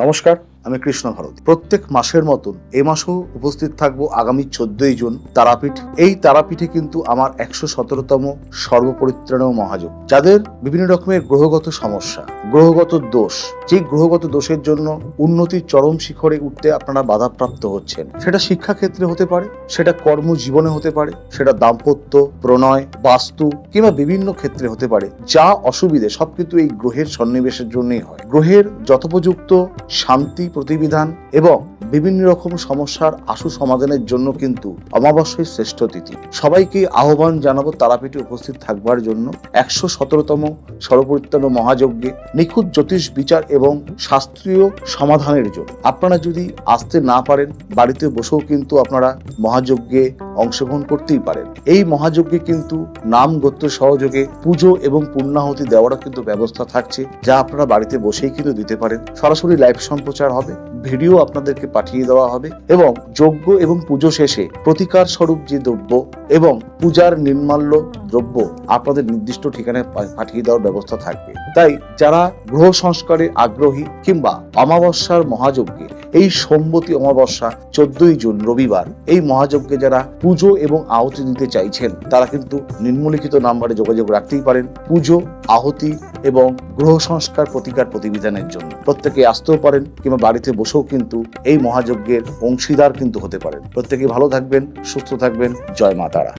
নমস্কার, আমি কৃষ্ণ ভারতী। প্রত্যেক মাসের মতন এ মাসেও উপস্থিত থাকবো আগামী 14ই জুন তারাপীঠ। এই তারাপীঠে কিন্তু আমার 117তম সর্বপরিত্রাণায় মহাযজ্ঞ। যাদের বিভিন্ন রকমের গ্রহগত সমস্যা, গ্রহগত দোষ, যে গ্রহগত দোষের জন্য উন্নতির চরম শিখরে উঠতে আপনারা বাধাপ্রাপ্ত হচ্ছেন, সেটা শিক্ষাক্ষেত্রে হতে পারে, সেটা কর্মজীবনে হতে পারে, সেটা দাম্পত্য, প্রণয়, বাস্তু কিংবা বিভিন্ন ক্ষেত্রে হতে পারে। যা অসুবিধে সব কিন্তু এই গ্রহের সন্নিবেশের জন্যই হয়। গ্রহের যথোপযুক্ত শান্তি প্রতিবিধান এবং বিভিন্ন রকম সমস্যার আশু সমাধানের জন্য কিন্তু অমাবস্যাই শ্রেষ্ঠ তিথি। সবাইকে আহ্বান জানাবো তারাপীঠে উপস্থিত থাকবার জন্য 117তম সর্বপরিত্রাণ মহাযজ্ঞে নিখুঁত জ্যোতিষ বিচার এবং শাস্ত্রীয় সমাধানের জন্য। আপনারা যদি আসতে না পারেন, বাড়িতে বসেও কিন্তু আপনারা মহাযজ্ঞে অংশগ্রহণ করতেই পারেন। এই মহাযজ্ঞে কিন্তু নাম গোত্র সহযোগে পুজো এবং পূর্ণাহুতি দেওয়ারও কিন্তু ব্যবস্থা থাকছে, যা আপনারা বাড়িতে বসেই কিন্তু দিতে পারেন। সরাসরি লাইভ সম্প্রচার হবে, ভিডিও আপনাদেরকে পাঠিয়ে দেওয়া হবে এবং যজ্ঞ এবং পুজো শেষে প্রতিকার স্বরূপ যে দ্রব্য এবং পূজার নির্মাল্য দ্রব্য আপনাদের নির্দিষ্ট ঠিকানায় পাঠিয়ে দেওয়ার ব্যবস্থা থাকবে। তাই যারা গ্রহ সংস্কারে আগ্রহী কিংবা অমাবস্যার মহাযজ্ঞে, এই সম্মতি অমাবস্যা 14ই জুন রবিবার এই মহাযজ্ঞে যারা পুজো এবং আহুতি দিতে চাইছেন, তারা কিন্তু নিম্নলিখিত নাম্বারে যোগাযোগ রাখতেই পারেন পুজো, আহুতি এবং গ্রহ সংস্কার প্রতিকার প্রতিবিধানের জন্য। প্রত্যেকে আসতেও পারেন কিংবা বাড়িতে বসেও কিন্তু এই মহাযজ্ঞের অংশীদার কিন্তু হতে পারেন। প্রত্যেকে ভালো থাকবেন, সুস্থ থাকবেন। জয় মা তারা।